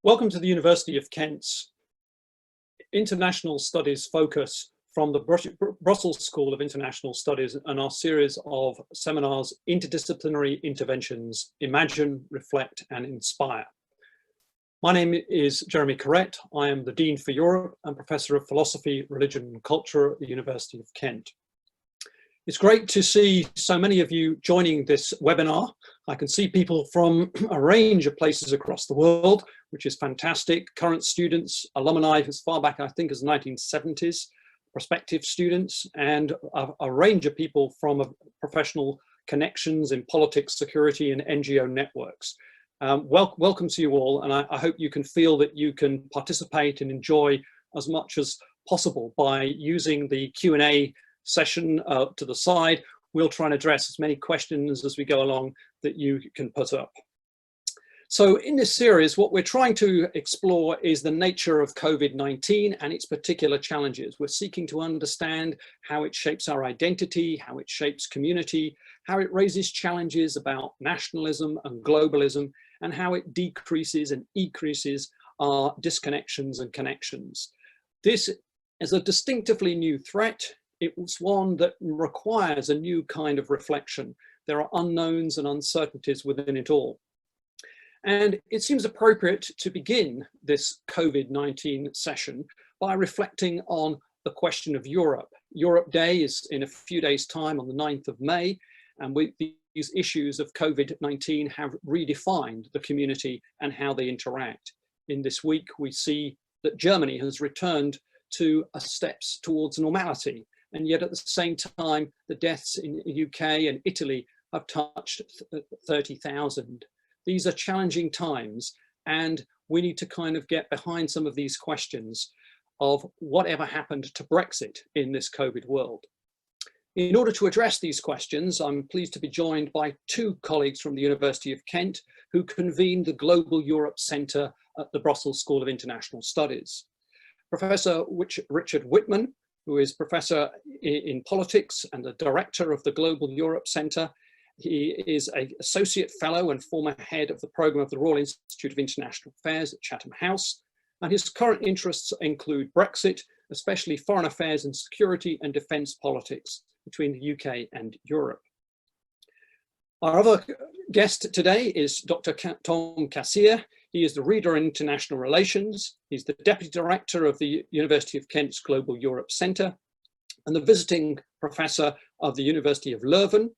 Welcome to the University of Kent's International Studies focus from the Brussels School of International Studies and our series of seminars, Interdisciplinary Interventions, Imagine, Reflect and Inspire. My name is Jeremy Carrette. I am the Dean for Europe and Professor of Philosophy, Religion and Culture at the University of Kent. It's great to see so many of you joining this webinar. I can see people from a range of places across the world, which is fantastic. Current students, alumni as far back, I think, as the 1970s, prospective students, and a range of people from professional connections in politics, security, and NGO networks. Welcome to you all, and I hope you can feel that you can participate and enjoy as much as possible by using the Q&A session to the side. We'll try and address as many questions as we go along that you can put up. So in this series, what we're trying to explore is the nature of COVID-19 and its particular challenges. We're seeking to understand how it shapes our identity, how it shapes community, how it raises challenges about nationalism and globalism, and how it decreases and increases our disconnections and connections. This is a distinctively new threat. It was one that requires a new kind of reflection. There are unknowns and uncertainties within it all. And it seems appropriate to begin this COVID-19 session by reflecting on the question of Europe. Europe Day is in a few days' time on the 9th of May, and these issues of COVID-19 have redefined the community and how they interact. In this week, we see that Germany has returned to steps towards normality. And yet at the same time, the deaths in the UK and Italy have touched 30,000. These are challenging times, and we need to kind of get behind some of these questions of whatever happened to Brexit in this COVID world. In order to address these questions, I'm pleased to be joined by two colleagues from the University of Kent who convened the Global Europe Centre at the Brussels School of International Studies. Professor Richard Whitman, who is Professor in Politics and the Director of the Global Europe Centre. He is an Associate Fellow and former Head of the Programme of the Royal Institute of International Affairs at Chatham House. And his current interests include Brexit, especially foreign affairs and security and defence politics between the UK and Europe. Our other guest today is Dr. Tom Casier. He is the Reader in International Relations. He's the Deputy Director of the University of Kent's Global Europe Centre and the Visiting Professor of the University of Leuven.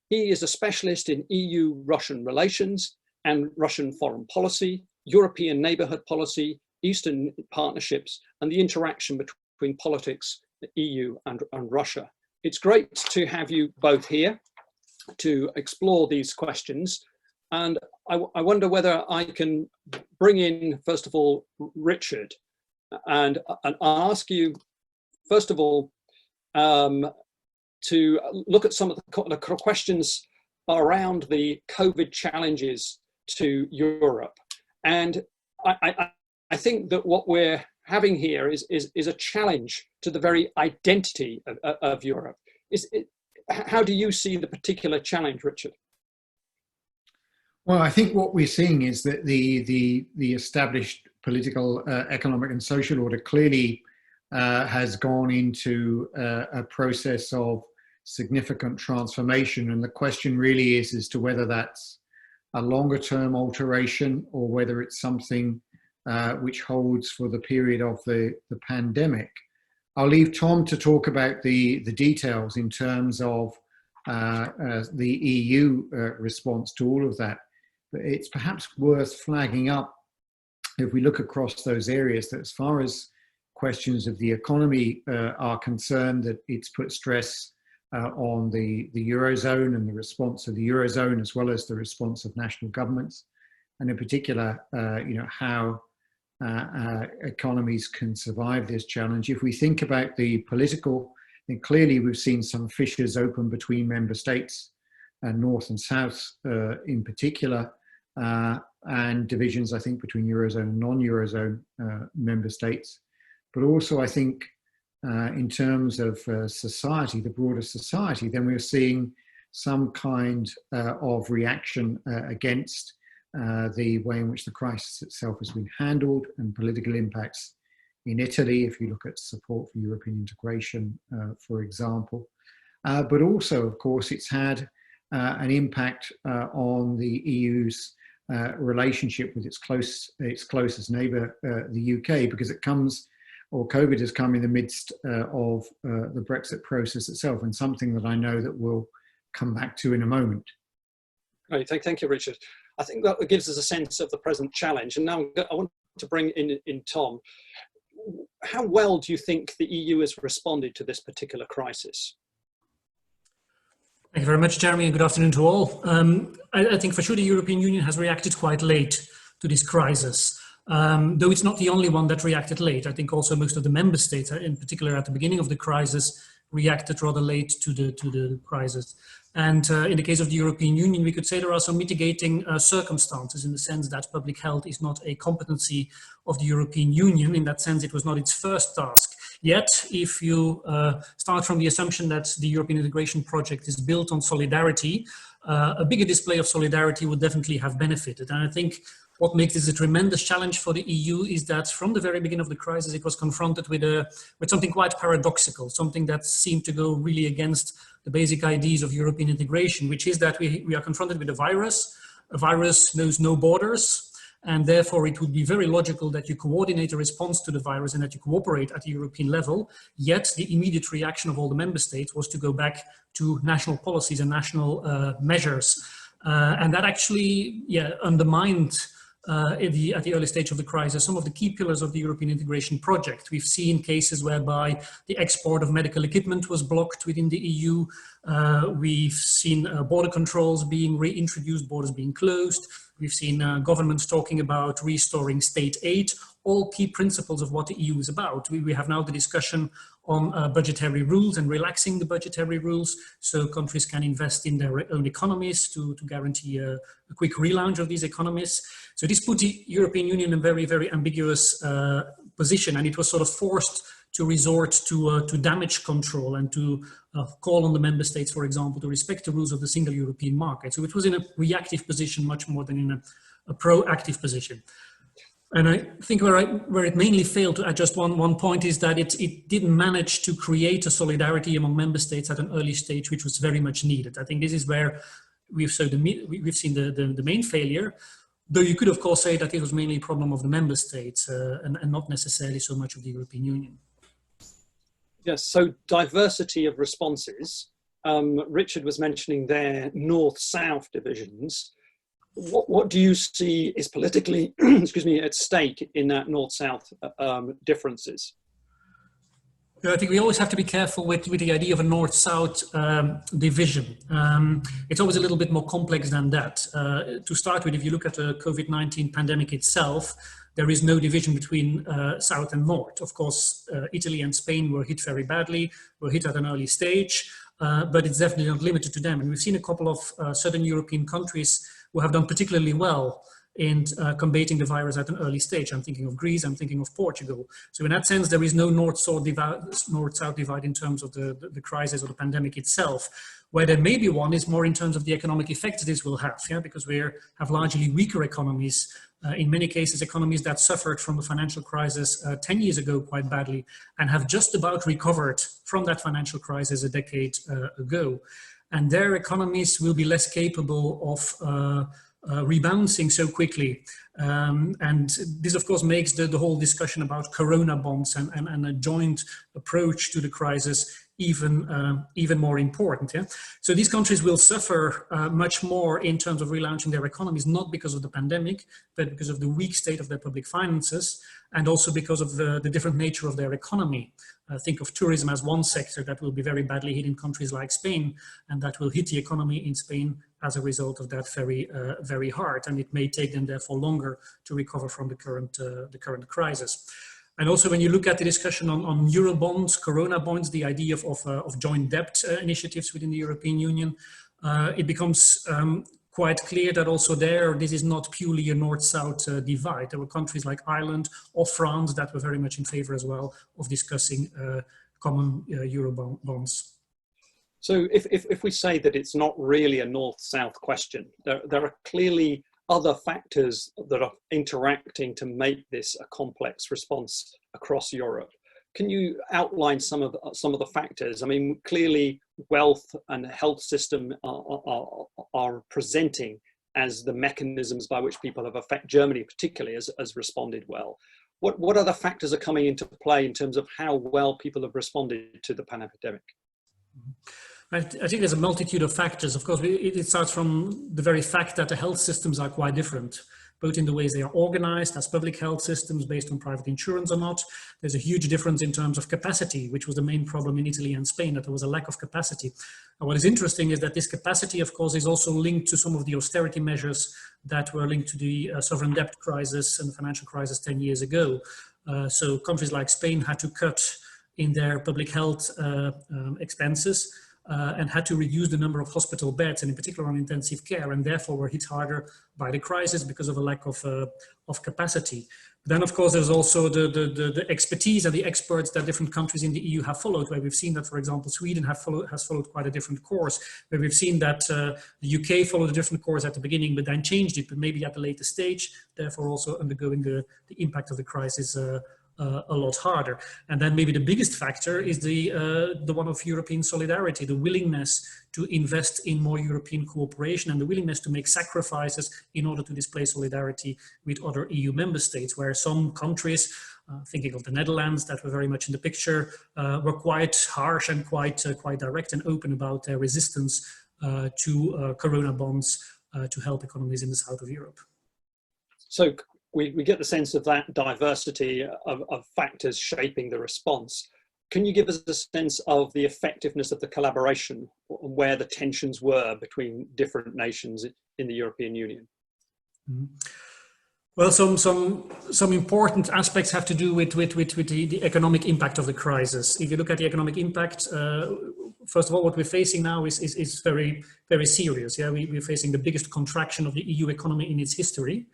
He is a specialist in EU-Russian relations and Russian foreign policy, European neighbourhood policy, Eastern partnerships, and the interaction between politics, the EU and Russia. It's great to have you both here to explore these questions. And I wonder whether I can bring in, first of all, Richard, and ask you, first of all, to look at some of the questions around the COVID challenges to Europe. And I think that what we're having here is a challenge to the very identity of Europe. How do you see the particular challenge, Richard? Well, I think what we're seeing is that the established political, economic and social order clearly has gone into a process of significant transformation. And the question really is as to whether that's a longer term alteration or whether it's something which holds for the period of the pandemic. I'll leave Tom to talk about the details in terms of the EU response to all of that. But it's perhaps worth flagging up, if we look across those areas, that as far as questions of the economy are concerned, that it's put stress on the Eurozone and the response of the Eurozone, as well as the response of national governments, and in particular, how economies can survive this challenge. If we think about the political, then clearly we've seen some fissures open between member states, North and South in particular, and divisions, I think, between Eurozone and non-Eurozone member states. But also, I think, in terms of society, the broader society, then we're seeing some kind of reaction against the way in which the crisis itself has been handled and political impacts in Italy, if you look at support for European integration, for example. But also, of course, it's had an impact on the EU's relationship with its closest neighbour, the UK, because it comes, or COVID has come in the midst of the Brexit process itself, and something that I know that we'll come back to in a moment. Great, thank you, Richard. I think that gives us a sense of the present challenge. And now I want to bring in Tom. How well do you think the EU has responded to this particular crisis? Thank you very much, Jeremy, and good afternoon to all. I think for sure the European Union has reacted quite late to this crisis. Though it's not the only one that reacted late. I think also most of the member states, in particular at the beginning of the crisis, reacted rather late to the crisis. And in the case of the European Union, we could say there are some mitigating circumstances, in the sense that public health is not a competency of the European Union. In that sense, it was not its first task. Yet, if you start from the assumption that the European integration project is built on solidarity, a bigger display of solidarity would definitely have benefited. And I think what makes this a tremendous challenge for the EU is that from the very beginning of the crisis, it was confronted with something quite paradoxical, something that seemed to go really against the basic ideas of European integration, which is that we are confronted with a virus. A virus knows no borders, and therefore it would be very logical that you coordinate a response to the virus and that you cooperate at the European level. Yet the immediate reaction of all the member states was to go back to national policies and national measures. And that actually undermined at the early stage of the crisis some of the key pillars of the European integration project. We've seen cases whereby the export of medical equipment was blocked within the EU. We've seen border controls being reintroduced, borders being closed. We've seen governments talking about restoring state aid, all key principles of what the EU is about. We have now the discussion on budgetary rules and relaxing the budgetary rules so countries can invest in their own economies to guarantee a quick relaunch of these economies. So this put the European Union in a very, very ambiguous position, and it was sort of forced to resort to damage control and to call on the member states, for example, to respect the rules of the single European market. So it was in a reactive position much more than in a proactive position. And I think where it mainly failed, to add just one point, is that it didn't manage to create a solidarity among member states at an early stage, which was very much needed. I think this is where we've seen the main failure, though you could of course say that it was mainly a problem of the member states and not necessarily so much of the European Union. Yes, so diversity of responses. Richard was mentioning their north-south divisions. What do you see is politically, excuse me, at stake in that north-south differences? I think we always have to be careful with the idea of a north-south division. It's always a little bit more complex than that. To start with, if you look at the COVID-19 pandemic itself, there is no division between south and north. Of course, Italy and Spain were hit very badly, were hit at an early stage, but it's definitely not limited to them. And we've seen a couple of southern European countries who have done particularly well in combating the virus at an early stage. I'm thinking of Greece, I'm thinking of Portugal. So in that sense, there is no north-south divide in terms of the crisis or the pandemic itself. Where there may be one is more in terms of the economic effects this will have, because we have largely weaker economies, in many cases economies that suffered from the financial crisis 10 years ago quite badly and have just about recovered from that financial crisis a decade ago. And their economies will be less capable of rebounding so quickly. And this, of course, makes the whole discussion about corona bonds and a joint approach to the crisis even more important. Yeah? So these countries will suffer much more in terms of relaunching their economies, not because of the pandemic, but because of the weak state of their public finances, and also because of the different nature of their economy. Think of tourism as one sector that will be very badly hit in countries like Spain, and that will hit the economy in Spain as a result of that very hard. And it may take them therefore longer to recover from the current crisis. And also when you look at the discussion on Eurobonds, Corona bonds, the idea of joint debt initiatives within the European Union, it becomes quite clear that also this is not purely a north-south divide. There were countries like Ireland or France that were very much in favor as well of discussing common Euro bonds. So if we say that it's not really a north-south question, there are clearly other factors that are interacting to make this a complex response across Europe. Can you outline some of the factors? I mean, clearly wealth and health system are presenting as the mechanisms by which people have affected Germany, particularly, has responded well. What other factors are coming into play in terms of how well people have responded to the pandemic? I think there's a multitude of factors. Of course, it starts from the very fact that the health systems are quite different, both in the ways they are organized as public health systems based on private insurance or not. There's a huge difference in terms of capacity, which was the main problem in Italy and Spain, that there was a lack of capacity. And what is interesting is that this capacity, of course, is also linked to some of the austerity measures that were linked to the sovereign debt crisis and the financial crisis 10 years ago. So countries like Spain had to cut in their public health expenses, and had to reduce the number of hospital beds, and in particular on intensive care, and therefore were hit harder by the crisis because of a lack of capacity. But then, of course, there's also the expertise and the experts that different countries in the EU have followed, where we've seen that, for example, Sweden has followed quite a different course, where we've seen that the UK followed a different course at the beginning, but then changed it, but maybe at a later stage, therefore also undergoing the impact of the crisis a lot harder. And then maybe the biggest factor is the one of European solidarity, the willingness to invest in more European cooperation and the willingness to make sacrifices in order to display solidarity with other EU member states, where some countries, thinking of the Netherlands that were very much in the picture, were quite harsh and quite direct and open about their resistance to Corona bonds to help economies in the south of Europe. So we get the sense of that diversity of factors shaping the response. Can you give us a sense of the effectiveness of the collaboration and where the tensions were between different nations in the European Union? Mm-hmm. Well, some important aspects have to do with the economic impact of the crisis. If you look at the economic impact, first of all, what we're facing now is very, very serious. Yeah, we're facing the biggest contraction of the EU economy in its history,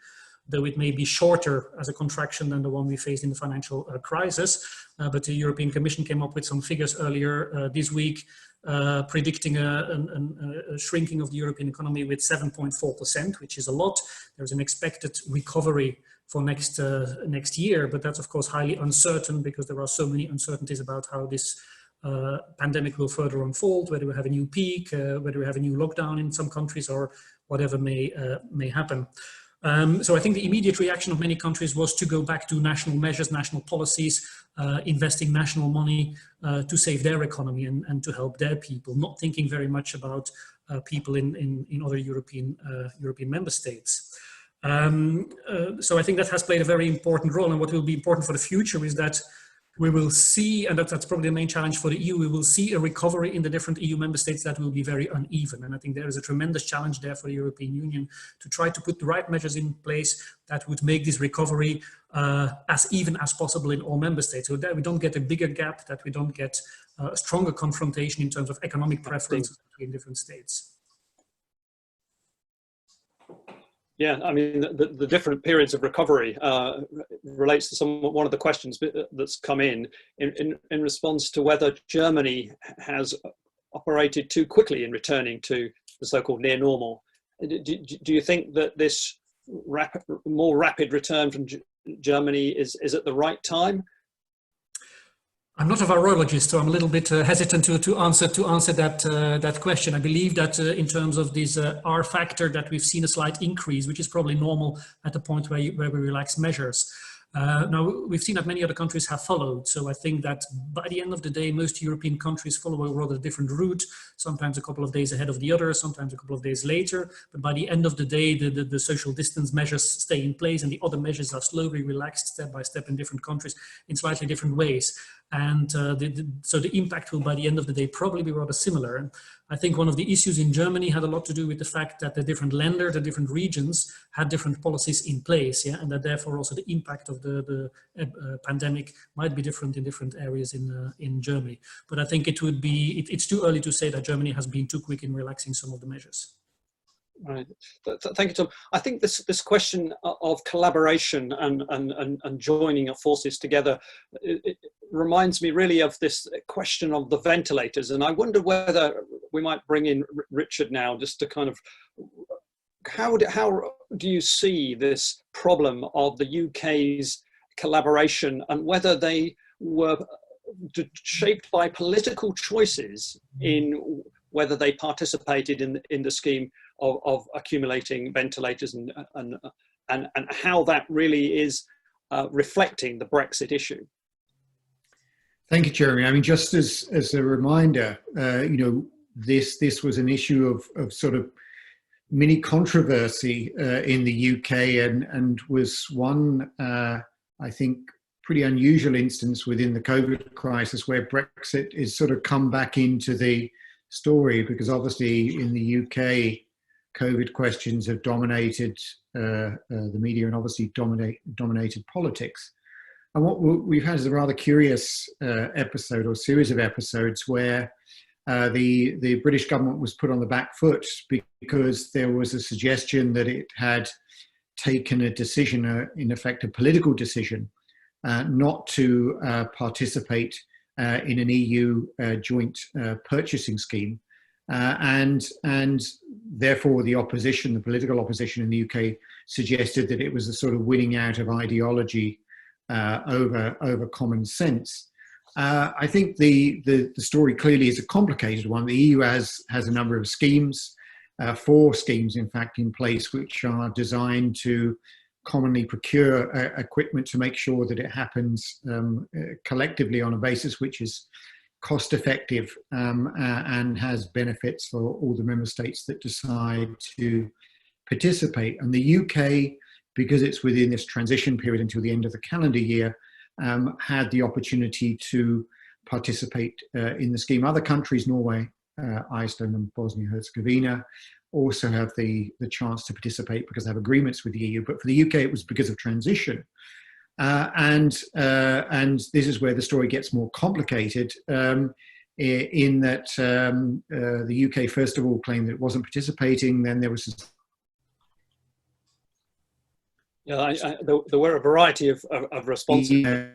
though it may be shorter as a contraction than the one we faced in the financial crisis. But the European Commission came up with some figures earlier this week, predicting a shrinking of the European economy with 7.4%, which is a lot. There's an expected recovery for next year, but that's of course highly uncertain because there are so many uncertainties about how this pandemic will further unfold, whether we have a new peak, whether we have a new lockdown in some countries, or whatever may happen. So I think the immediate reaction of many countries was to go back to national measures, national policies, investing national money to save their economy and to help their people, not thinking very much about people in other European member states. So I think that has played a very important role, and what will be important for the future is that we will see, and that's probably the main challenge for the EU, we will see a recovery in the different EU member states that will be very uneven. And I think there is a tremendous challenge there for the European Union to try to put the right measures in place that would make this recovery as even as possible in all member states, so that we don't get a bigger gap, that we don't get a stronger confrontation in terms of economic preferences between different states. Yeah, I mean, the different periods of recovery relates to one of the questions that's come in response to whether Germany has operated too quickly in returning to the so-called near normal. Do you think that this more rapid return from Germany is at the right time? I'm not a virologist, so I'm a little bit hesitant to answer that question. I believe that in terms of this R factor, that we've seen a slight increase, which is probably normal at the point where we relax measures. Now, we've seen that many other countries have followed. So I think that by the end of the day, most European countries follow a rather different route, sometimes a couple of days ahead of the other, sometimes a couple of days later. But by the end of the day, the social distance measures stay in place and the other measures are slowly relaxed step by step in different countries in slightly different ways. And so the impact will, by the end of the day, probably be rather similar. And I think one of the issues in Germany had a lot to do with the fact that the different lenders, the different regions had different policies in place, yeah, and that therefore also the impact of the pandemic might be different in different areas in Germany. But I think it's too early to say that Germany has been too quick in relaxing some of the measures. Right. Thank you, Tom. I think this question of collaboration and joining of forces together, it reminds me really of this question of the ventilators. And I wonder whether we might bring in Richard now just to kind of how do you see this problem of the UK's collaboration, and whether they were shaped by political choices in whether they participated in the scheme of accumulating ventilators, and how that really is reflecting the Brexit issue? Thank you, Jeremy. I mean, just as a reminder, you know, this was an issue of sort of mini controversy in the UK, and was one, I think, pretty unusual instance within the COVID crisis where Brexit is sort of come back into the story, because obviously in the UK, COVID questions have dominated the media and obviously dominated politics. And what we've had is a rather curious episode, or series of episodes, where the British government was put on the back foot because there was a suggestion that it had taken a decision, in effect a political decision, not to participate in an EU joint purchasing scheme. And therefore the opposition, the political opposition in the UK, suggested that it was a sort of winning out of ideology over common sense. I think the story clearly is a complicated one. The EU has a number of schemes, 4 schemes in fact in place, which are designed to commonly procure equipment to make sure that it happens collectively on a basis which is cost effective and has benefits for all the member states that decide to participate. And the UK, because it's within this transition period until the end of the calendar year, had the opportunity to participate in the scheme. Other countries, Norway, Iceland and Bosnia-Herzegovina, also have the chance to participate because they have agreements with the EU. But for the UK, it was because of transition. And this is where the story gets more complicated, in that the UK, first of all, claimed that it wasn't participating. Then there was there were a variety of responses.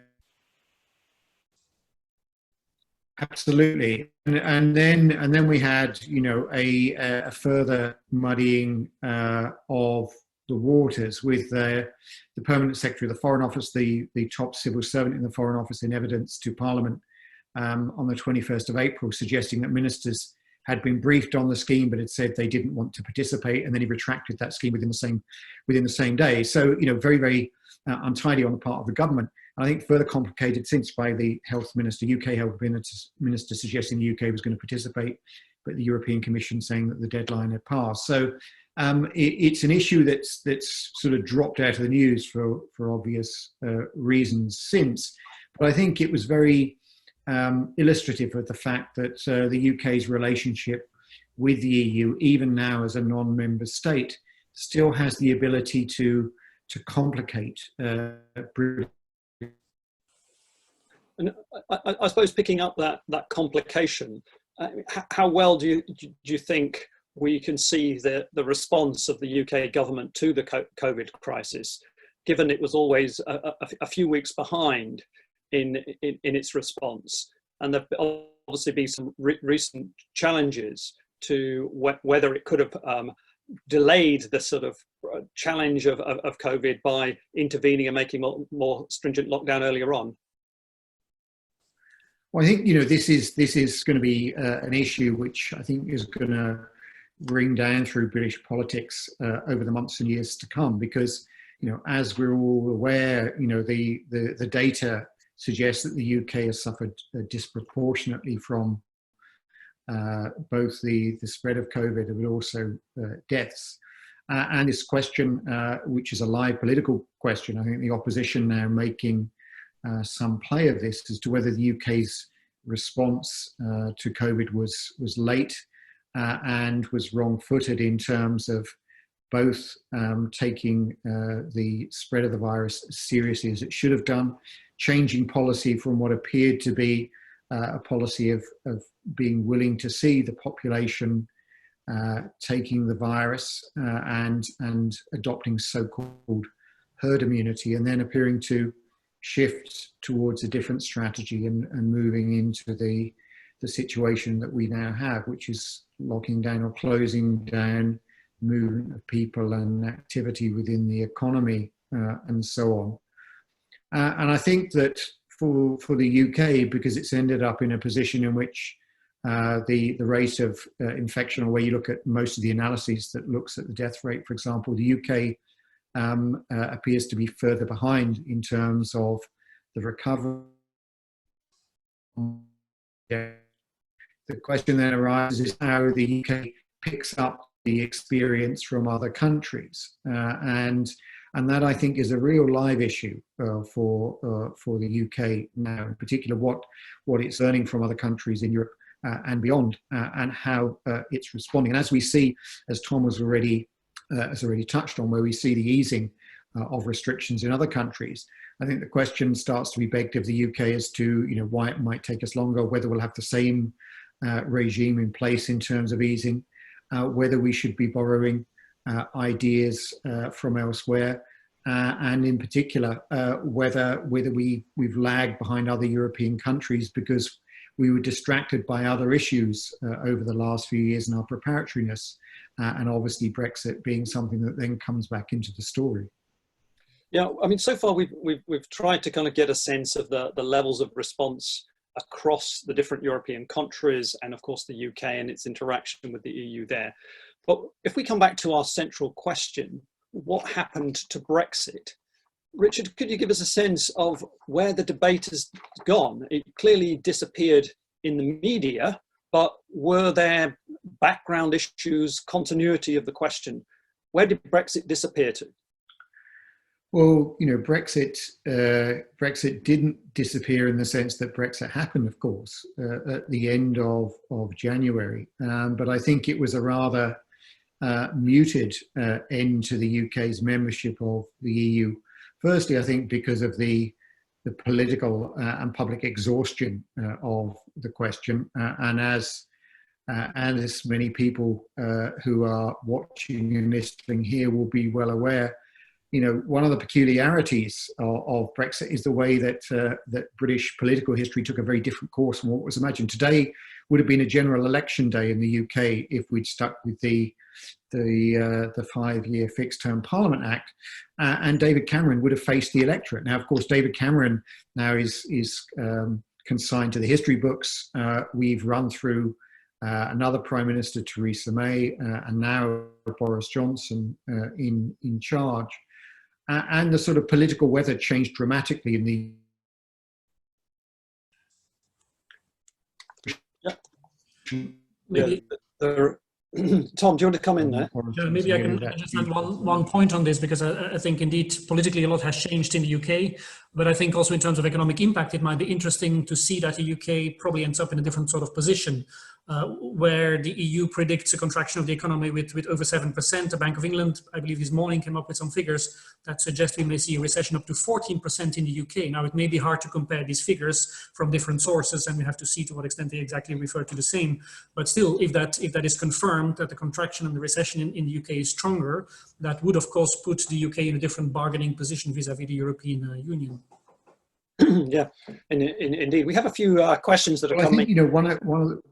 Absolutely, and then we had, you know, a further muddying of the waters with the permanent secretary of the Foreign Office, the top civil servant in the Foreign Office, in evidence to Parliament on the 21st of April, suggesting that ministers had been briefed on the scheme but had said they didn't want to participate, and then he retracted that scheme within the same day. So, you know, very, very untidy on the part of the government. And I think further complicated since by the health minister, UK health minister, suggesting the UK was going to participate, but the European Commission saying that the deadline had passed. So it's an issue that's sort of dropped out of the news for obvious reasons since. But I think it was very illustrative of the fact that the UK's relationship with the EU, even now as a non-member state, still has the ability to complicate And I suppose picking up that complication, how well do you think we can see the response of the UK government to the COVID crisis, given it was always a few weeks behind in its response, and there have obviously been some recent challenges to whether it could have delayed the sort of challenge of COVID by intervening and making more stringent lockdown earlier on? Well, I think, you know, this is going to be an issue which I think is going to ring down through British politics over the months and years to come, because, you know, as we're all aware, you know, the data suggests that the UK has suffered disproportionately from both the spread of COVID but also deaths. And this question, which is a live political question, I think the opposition now making some play of this as to whether the UK's response to COVID was late and was wrong-footed in terms of both taking the spread of the virus as seriously as it should have done, changing policy from what appeared to be a policy of being willing to see the population taking the virus and adopting so-called herd immunity, and then appearing to shift towards a different strategy and moving into the situation that we now have, which is locking down or closing down movement of people and activity within the economy and so on. And I think that for the UK, because it's ended up in a position in which the rate of infection, or where you look at most of the analyses that looks at the death rate, for example, the UK appears to be further behind in terms of the recovery. The question then arises how the UK picks up the experience from other countries, and that I think is a real live issue for the UK now, in particular what it's learning from other countries in Europe and beyond, and how it's responding. And as we see, as Tom has already touched on, where we see the easing of restrictions in other countries, I think the question starts to be begged of the UK as to why it might take us longer, whether we'll have the same regime in place in terms of easing, whether we should be borrowing ideas from elsewhere, and in particular whether we've lagged behind other European countries because we were distracted by other issues over the last few years in our preparatoriness, and obviously Brexit being something that then comes back into the story. Yeah, I mean, so far we've tried to kind of get a sense of the levels of response across the different European countries, and of course the UK and its interaction with the EU there. But if we come back to our central question, what happened to Brexit? Richard, could you give us a sense of where the debate has gone? It clearly disappeared in the media, but were there background issues, continuity of the question? Where did Brexit disappear to? Well, Brexit didn't disappear in the sense that Brexit happened, of course, at the end of January. But I think it was a rather muted end to the UK's membership of the EU. Firstly, I think because of the political and public exhaustion of the question, and as many people who are watching and listening here will be well aware, one of the peculiarities of Brexit is the way that British political history took a very different course from what was imagined. Today would have been a general election day in the UK if we'd stuck with the 5-year Fixed Term Parliament Act, and David Cameron would have faced the electorate. Now, of course, David Cameron now is consigned to the history books. We've run through another Prime Minister, Theresa May, and now Boris Johnson in charge. And the sort of political weather changed dramatically in the... Maybe Tom, do you want to come in there? Yeah, maybe I can just add one point on this, because I think indeed politically a lot has changed in the UK, but I think also in terms of economic impact, it might be interesting to see that the UK probably ends up in a different sort of position, where the EU predicts a contraction of the economy with over 7%. The Bank of England, I believe this morning, came up with some figures that suggest we may see a recession up to 14% in the UK. Now, it may be hard to compare these figures from different sources, and we have to see to what extent they exactly refer to the same. But still, if that is confirmed, that the contraction and the recession in the UK is stronger, that would, of course, put the UK in a different bargaining position vis-à-vis the European Union. Yeah, indeed. We have a few questions that are coming. I think, one of the...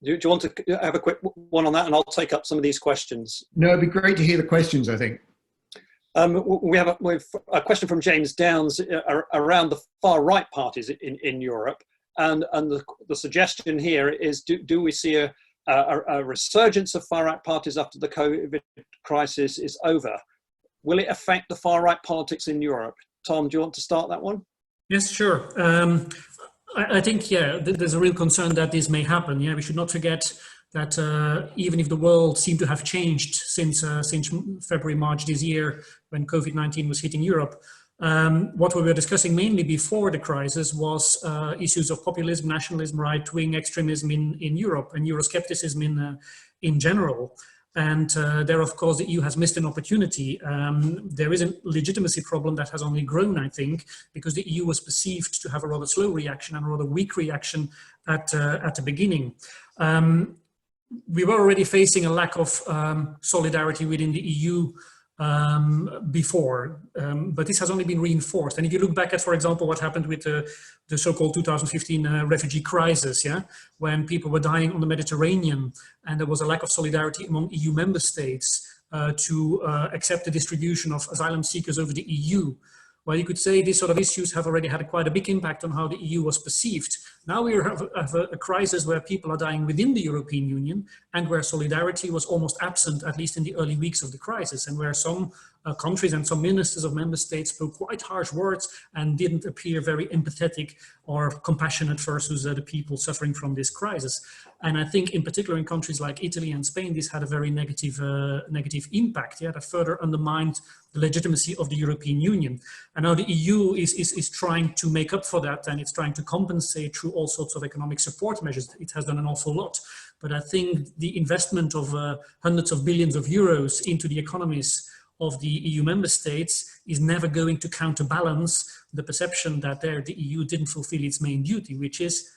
Do you want to have a quick one on that, and I'll take up some of these questions? No, it'd be great to hear the questions, I think. We have a question from James Downs around the far-right parties in Europe, and the suggestion here is, do we see a resurgence of far-right parties after the COVID crisis is over? Will it affect the far-right politics in Europe? Tom, do you want to start that one? Yes, sure. I think, yeah, there's a real concern that this may happen. Yeah, we should not forget that even if the world seemed to have changed since February, March this year, when COVID-19 was hitting Europe, what we were discussing mainly before the crisis was issues of populism, nationalism, right-wing extremism in Europe, and Euroscepticism in general. And there, of course, the EU has missed an opportunity. There is a legitimacy problem that has only grown, I think, because the EU was perceived to have a rather slow reaction and a rather weak reaction at the beginning. We were already facing a lack of solidarity within the EU before, but this has only been reinforced. And if you look back at, for example, what happened with the so-called 2015 refugee crisis, yeah, when people were dying on the Mediterranean, and there was a lack of solidarity among EU member states to accept the distribution of asylum seekers over the EU. Well, you could say these sort of issues have already had quite a big impact on how the EU was perceived. Now we have a crisis where people are dying within the European Union and where solidarity was almost absent, at least in the early weeks of the crisis, and where some countries and some ministers of member states spoke quite harsh words and didn't appear very empathetic or compassionate versus the people suffering from this crisis. And I think in particular in countries like Italy and Spain, this had a very negative impact, yeah, that further undermined the legitimacy of the European Union. And now the EU is trying to make up for that, and it's trying to compensate through all sorts of economic support measures. It has done an awful lot. But I think the investment of hundreds of billions of euros into the economies of the EU member states is never going to counterbalance the perception that the EU didn't fulfill its main duty, which is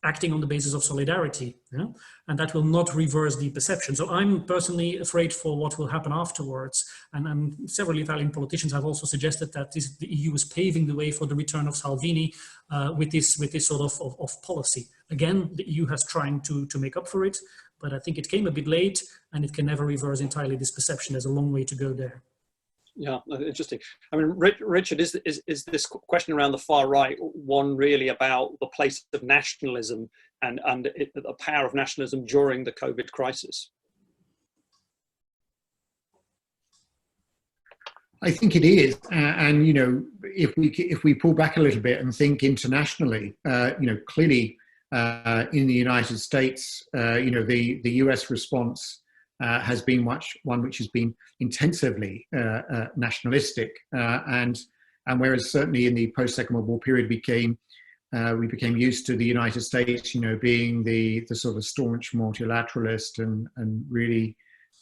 acting on the basis of solidarity, yeah? And that will not reverse the perception. So I'm personally afraid for what will happen afterwards. And several Italian politicians have also suggested that the EU is paving the way for the return of Salvini with this sort of policy. Again, the EU has trying to make up for it, but I think it came a bit late, and it can never reverse entirely this perception. There's a long way to go there. Yeah, interesting. I mean, Richard, is this question around the far right one really about the place of nationalism and the power of nationalism during the COVID crisis? I think it is, and you know, if we pull back a little bit and think internationally, you know, clearly in the United States, you know, the US response has been one which has been intensively nationalistic, and whereas certainly in the post-Second World War period we became used to the United States, you know, being the sort of staunch multilateralist and really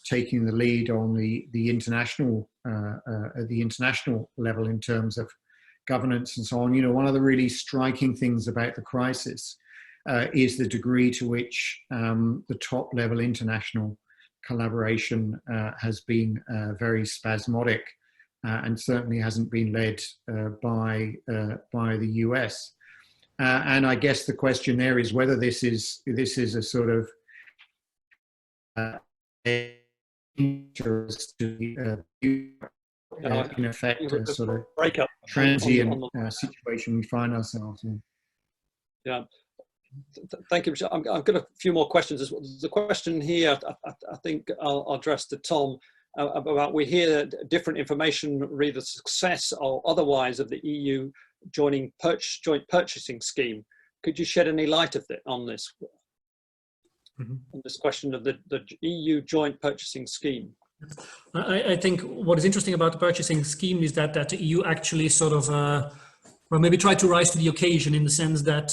taking the lead on the international level in terms of governance and so on. You know, one of the really striking things about the crisis is the degree to which the top level international collaboration has been very spasmodic and certainly hasn't been led by the US. And I guess the question there is whether this is a sort of interest to in effect a sort of breakup transient situation we find ourselves in. Yeah. Thank you. I've got a few more questions. There's a question here I think I'll address to Tom about, we hear different information, re the success or otherwise of the EU joining joint purchasing scheme. Could you shed any light on this? On this question of the EU joint purchasing scheme? I think what is interesting about the purchasing scheme is that the EU actually sort of well, maybe try to rise to the occasion in the sense that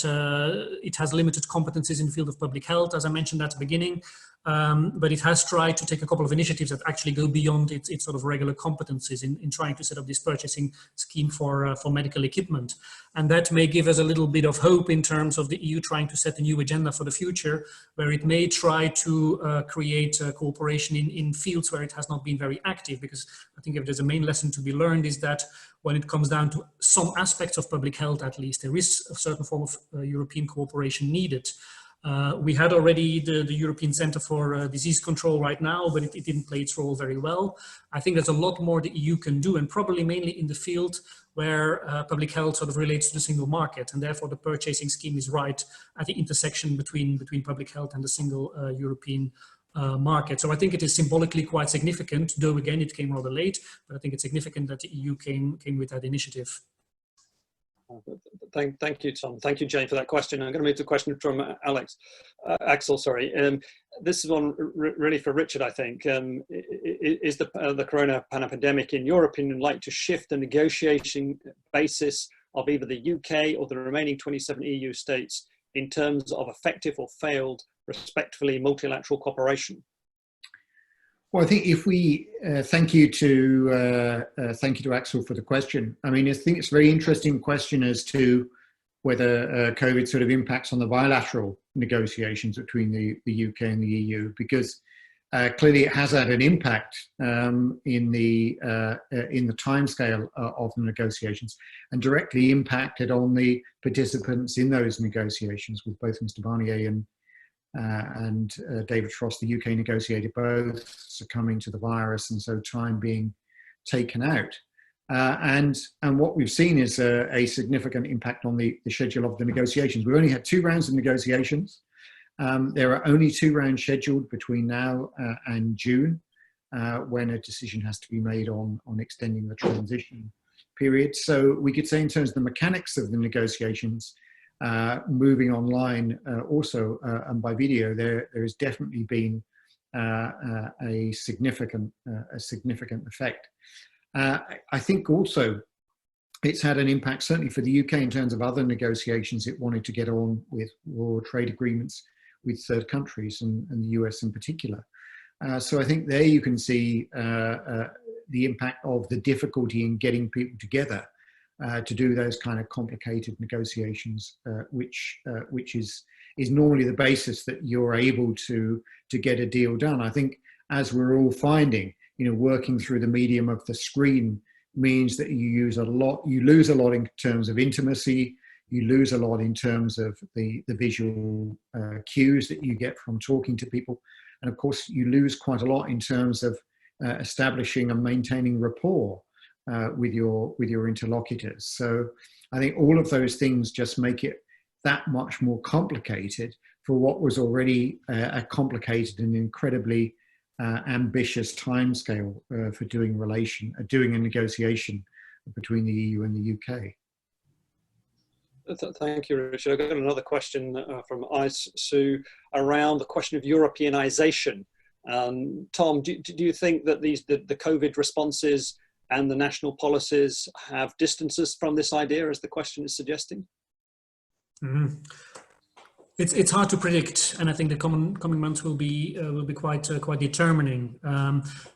it has limited competencies in the field of public health, as I mentioned at the beginning, but it has tried to take a couple of initiatives that actually go beyond its sort of regular competencies in trying to set up this purchasing scheme for medical equipment. And that may give us a little bit of hope in terms of the EU trying to set a new agenda for the future, where it may try to create cooperation in fields where it has not been very active. Because I think if there's a main lesson to be learned is that when it comes down to some aspects of public health, at least, there is a certain form of European cooperation needed. We had already the European Centre for Disease Control right now, but it didn't play its role very well. I think there's a lot more the EU can do, and probably mainly in the field where public health sort of relates to the single market, and therefore the purchasing scheme is right at the intersection between public health and the single European market. So I think it is symbolically quite significant, though again it came rather late, but I think it's significant that the EU came with that initiative. Thank you, Tom. Thank you, Jane, for that question. I'm going to move to a question from Axel. Sorry, this is one really for Richard. I think is the corona pandemic, in your opinion, like to shift the negotiation basis of either the UK or the remaining 27 EU states in terms of effective or failed, respectively, multilateral cooperation? Well, I think if we thank you to Axel for the question. I mean, I think it's a very interesting question as to whether COVID sort of impacts on the bilateral negotiations between the UK and the EU, because clearly it has had an impact in the timescale of the negotiations, and directly impacted on the participants in those negotiations, with both Mr. Barnier and David Frost, the UK negotiator, both succumbing to the virus, and so time being taken out. And what we've seen is a significant impact on the schedule of the negotiations. We've only had 2 rounds of negotiations. There are only 2 rounds scheduled between now and June, when a decision has to be made on extending the transition period. So we could say, in terms of the mechanics of the negotiations, moving online also and by video, there has definitely been a significant effect. I think also it's had an impact, certainly for the UK, in terms of other negotiations it wanted to get on with, or trade agreements with third countries, and the US in particular. So I think there you can see the impact of the difficulty in getting people together to do those kind of complicated negotiations, which is normally the basis that you're able to get a deal done. I think, as we're all finding, working through the medium of the screen means that you lose a lot in terms of intimacy. You lose a lot in terms of the visual cues that you get from talking to people. And of course, you lose quite a lot in terms of establishing and maintaining rapport with your interlocutors. So I think all of those things just make it that much more complicated for what was already a complicated and incredibly ambitious timescale for doing a negotiation between the EU and the UK. Thank you, Richard. I've got another question from Ice Sue around the question of Europeanization. Tom, do you think that the COVID responses and the national policies have distances from this idea, as the question is suggesting? Mm-hmm. It's hard to predict, and I think the coming months will be quite determining.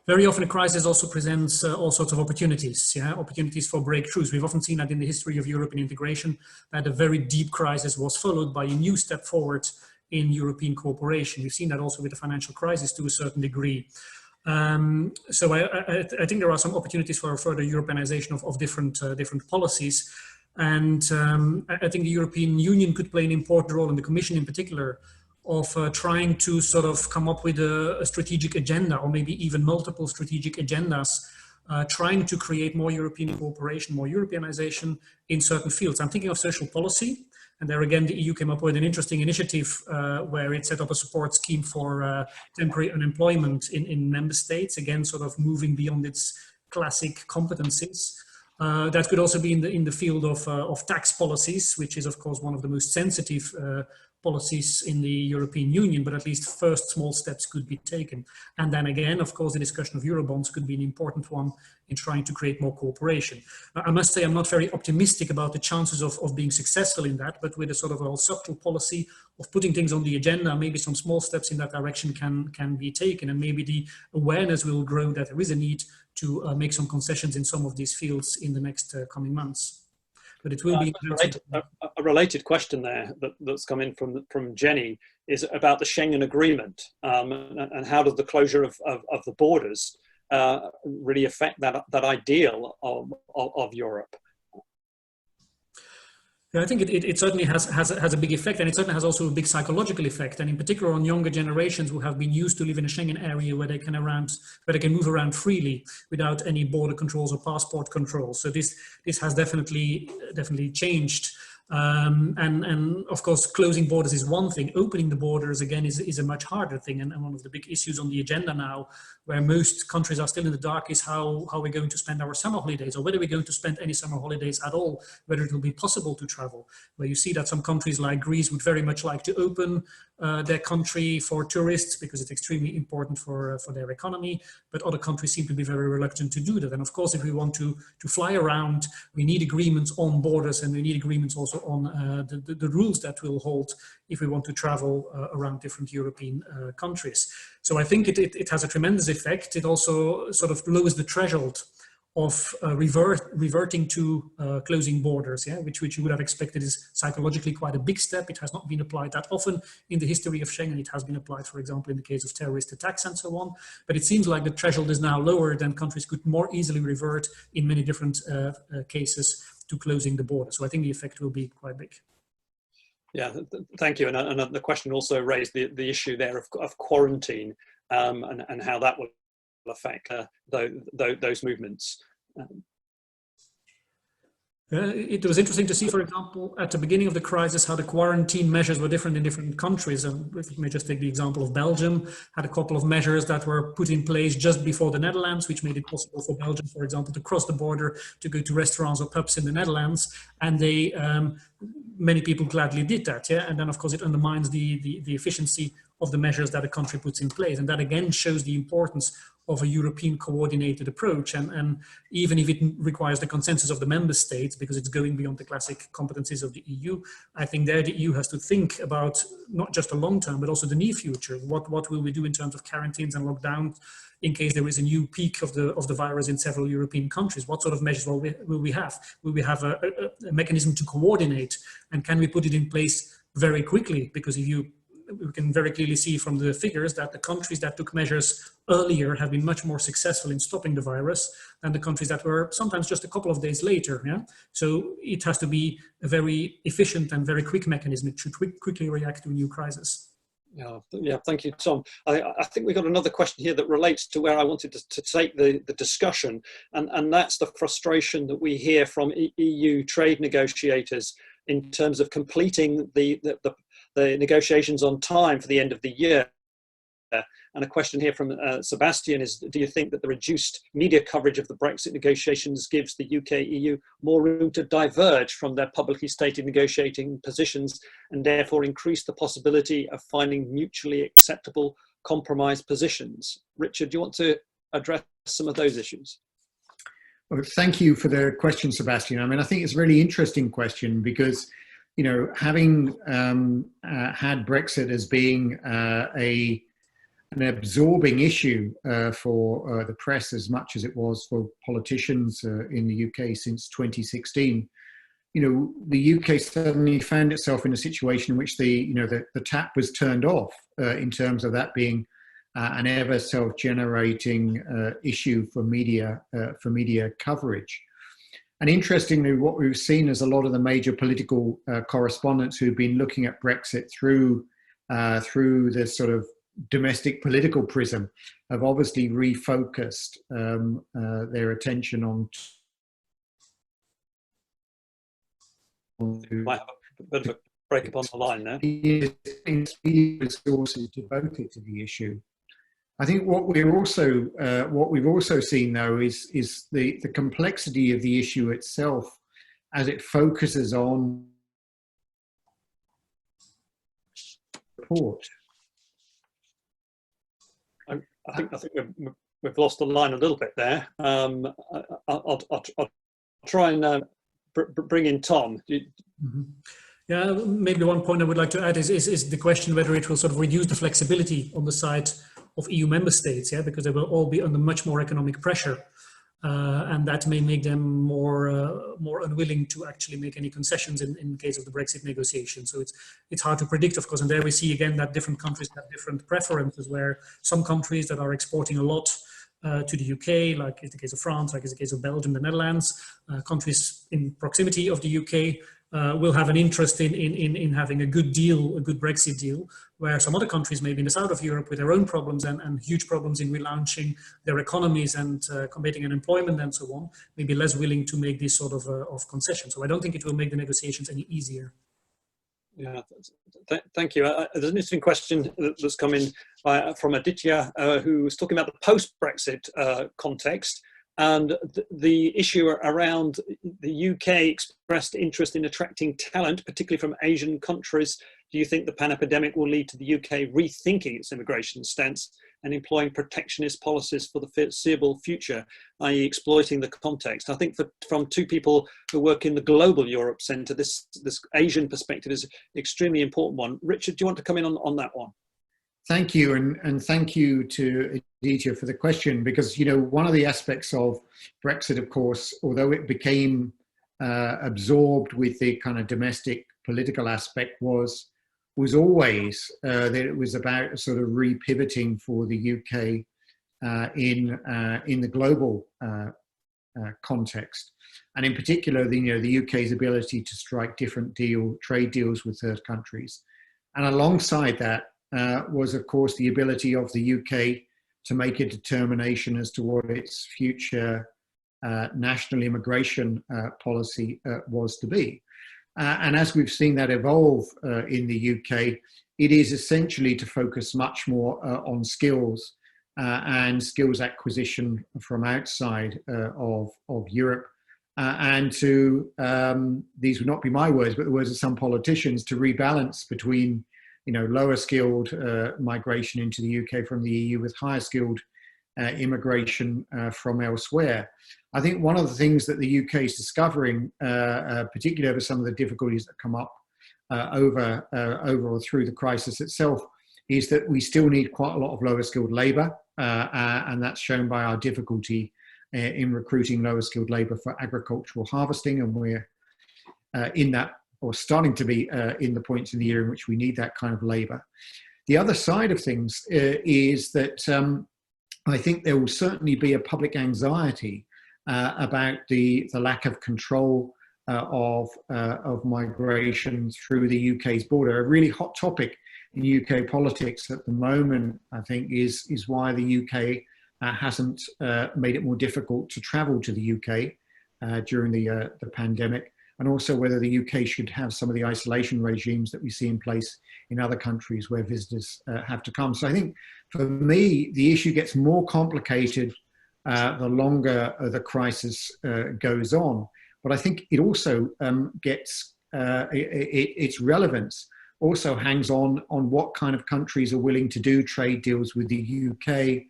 Very often, a crisis also presents all sorts of opportunities. Opportunities for breakthroughs. We've often seen that in the history of European integration, that a very deep crisis was followed by a new step forward in European cooperation. We've seen that also with the financial crisis to a certain degree. So I think there are some opportunities for further Europeanization of different policies. And I think the European Union could play an important role, in the Commission in particular, of trying to sort of come up with a strategic agenda, or maybe even multiple strategic agendas, trying to create more European cooperation, more Europeanization in certain fields. I'm thinking of social policy. And there again, the EU came up with an interesting initiative where it set up a support scheme for temporary unemployment in member states, again, sort of moving beyond its classic competencies. That could also be in the field of tax policies, which is, of course, one of the most sensitive policies in the European Union, but at least first small steps could be taken. And then again, of course, the discussion of Eurobonds could be an important one in trying to create more cooperation. I must say I'm not very optimistic about the chances of being successful in that, but with a sort of a subtle policy of putting things on the agenda, maybe some small steps in that direction can be taken, and maybe the awareness will grow that there is a need to make some concessions in some of these fields in the next coming months. But it will be a related question there that's come in from Jenny is about the Schengen Agreement, and how does the closure of the borders really affect that ideal of Europe? Yeah, I think it certainly has a big effect, and it certainly has also a big psychological effect, and in particular on younger generations who have been used to live in a Schengen area where they can move around freely without any border controls or passport controls. So this has definitely changed. And of course, closing borders is one thing. Opening the borders again is a much harder thing, and one of the big issues on the agenda now, where most countries are still in the dark, is how we're going to spend our summer holidays, or whether we're going to spend any summer holidays at all, whether it will be possible to travel. Where you see that some countries like Greece would very much like to open their country for tourists because it's extremely important for their economy, but other countries seem to be very reluctant to do that. And of course, if we want to fly around, we need agreements on borders, and we need agreements also on the rules that will hold if we want to travel around different European countries. So I think it has a tremendous effect. It also sort of lowers the threshold of reverting to closing borders, yeah, which you would have expected is psychologically quite a big step. It has not been applied that often in the history of Schengen. It has been applied, for example, in the case of terrorist attacks and so on. But it seems like the threshold is now lower than countries could more easily revert in many different cases to closing the border. So I think the effect will be quite big. Yeah, thank you. And the question also raised the issue there of quarantine and how that will affect those movements. It was interesting to see, for example, at the beginning of the crisis, how the quarantine measures were different in different countries. And if we may just take the example of Belgium, had a couple of measures that were put in place just before the Netherlands, which made it possible for Belgium, for example, to cross the border to go to restaurants or pubs in the Netherlands. And they, many people gladly did that, yeah. And then, of course, it undermines the efficiency of the measures that a country puts in place. And that again shows the importance of a European coordinated approach. And even if it requires the consensus of the member states, because it's going beyond the classic competencies of the EU, I think there the EU has to think about not just the long term, but also the near future. What will we do in terms of quarantines and lockdowns in case there is a new peak of the virus in several European countries? What sort of measures will we have? Will we have a mechanism to coordinate? And can we put it in place very quickly? Because we can very clearly see from the figures that the countries that took measures earlier have been much more successful in stopping the virus than the countries that were sometimes just a couple of days later. Yeah? So it has to be a very efficient and very quick mechanism. It should quickly react to a new crisis. Yeah, thank you, Tom. I think we've got another question here that relates to where I wanted to take the discussion, and that's the frustration that we hear from EU trade negotiators in terms of completing the negotiations on time for the end of the year. And a question here from Sebastian is, do you think that the reduced media coverage of the Brexit negotiations gives the UK-EU more room to diverge from their publicly stated negotiating positions and therefore increase the possibility of finding mutually acceptable compromise positions? Richard, do you want to address some of those issues? Well, thank you for the question, Sebastian. I mean, I think it's a really interesting question because, you know, having had Brexit as being an absorbing issue for the press as much as it was for politicians in the UK since 2016, you know, the UK suddenly found itself in a situation in which the tap was turned off in terms of that being an ever self-generating issue for media coverage. And interestingly, what we've seen is a lot of the major political correspondents who've been looking at Brexit through this sort of domestic political prism have obviously refocused their attention on. Might have a bit of a break up on the line there. Resources devoted to the issue. I think what we've also seen though is the complexity of the issue itself as it focuses on report. I think we've lost the line a little bit there. I'll try and bring in Tom. Mm-hmm. Yeah, maybe one point I would like to add is the question whether it will sort of reduce the flexibility on the side of EU member states, yeah, because they will all be under much more economic pressure, and that may make them more unwilling to actually make any concessions in case of the Brexit negotiations. So it's hard to predict, of course, and there we see again that different countries have different preferences, where some countries that are exporting a lot to the UK, like is the case of France, like is the case of Belgium, the Netherlands, countries in proximity of the UK, will have an interest in having a good deal, a good Brexit deal, where some other countries, maybe in the south of Europe, with their own problems and huge problems in relaunching their economies and combating unemployment and so on, may be less willing to make this sort of concession. So I don't think it will make the negotiations any easier. Yeah, thank you. There's an interesting question that's come in from Aditya, who was talking about the post-Brexit context. And the issue around the UK expressed interest in attracting talent, particularly from Asian countries. Do you think the pan-epidemic will lead to the UK rethinking its immigration stance and employing protectionist policies for the foreseeable future, i.e. exploiting the context? I think from two people who work in the Global Europe Centre, this Asian perspective is an extremely important one. Richard, do you want to come in on that one? Thank you, and thank you to Aditya for the question, because, you know, one of the aspects of Brexit, of course, although it became absorbed with the kind of domestic political aspect, was always that it was about sort of repivoting for the UK in the global context, and in particular, the UK's ability to strike different trade deals with third countries, and alongside that was, of course, the ability of the UK to make a determination as to what its future national immigration policy was to be. And as we've seen that evolve in the UK, it is essentially to focus much more on skills and skills acquisition from outside of Europe, and to, these would not be my words, but the words of some politicians, to rebalance between, you know, lower skilled migration into the UK from the EU with higher skilled immigration from elsewhere. I think one of the things that the UK is discovering, particularly over some of the difficulties that come up over or through the crisis itself, is that we still need quite a lot of lower skilled labour, and that's shown by our difficulty in recruiting lower skilled labour for agricultural harvesting, and we're in that, or starting to be in the points in the year in which we need that kind of labour. The other side of things is that I think there will certainly be a public anxiety about the lack of control of migration through the UK's border. A really hot topic in UK politics at the moment, I think, is why the UK hasn't made it more difficult to travel to the UK during the pandemic, and also whether the UK should have some of the isolation regimes that we see in place in other countries where visitors have to come. So I think, for me, the issue gets more complicated the longer the crisis goes on. But I think it also gets, its relevance also hangs on what kind of countries are willing to do trade deals with the UK,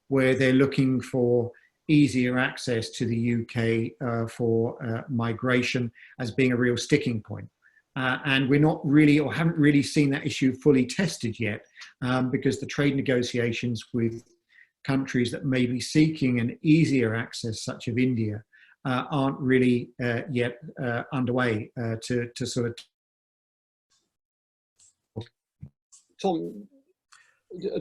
where they're looking for easier access to the UK for migration as being a real sticking point. And we're not really, or haven't really seen that issue fully tested yet, because the trade negotiations with countries that may be seeking an easier access, such as India, aren't really yet underway to sort of. Tom,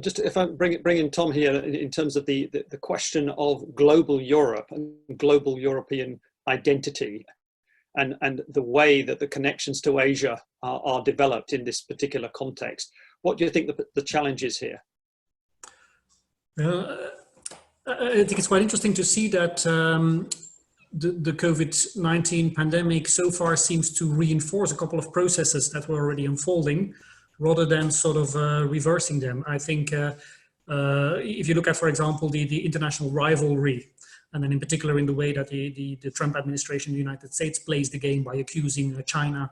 just if I bring in Tom here in terms of the question of global Europe and global European identity, and the way that the connections to Asia are developed in this particular context. What do you think the challenge is here? I think it's quite interesting to see that the COVID-19 pandemic so far seems to reinforce a couple of processes that were already unfolding, rather than sort of reversing them. I think if you look at, for example, the international rivalry, and then in particular in the way that the Trump administration in the United States plays the game by accusing China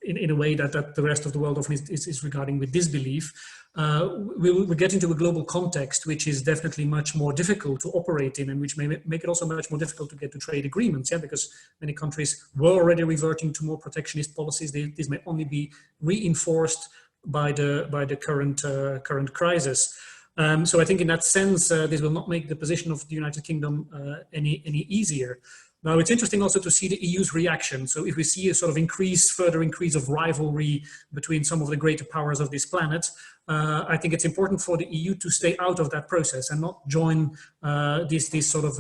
in a way that the rest of the world often is regarding with disbelief, we're getting to a global context which is definitely much more difficult to operate in, and which may make it also much more difficult to get to trade agreements, because many countries were already reverting to more protectionist policies. This may only be reinforced by the current crisis. So I think in that sense, this will not make the position of the United Kingdom any easier. Now, it's interesting also to see the EU's reaction. So if we see a sort of further increase of rivalry between some of the greater powers of this planet, I think it's important for the EU to stay out of that process and not join this sort of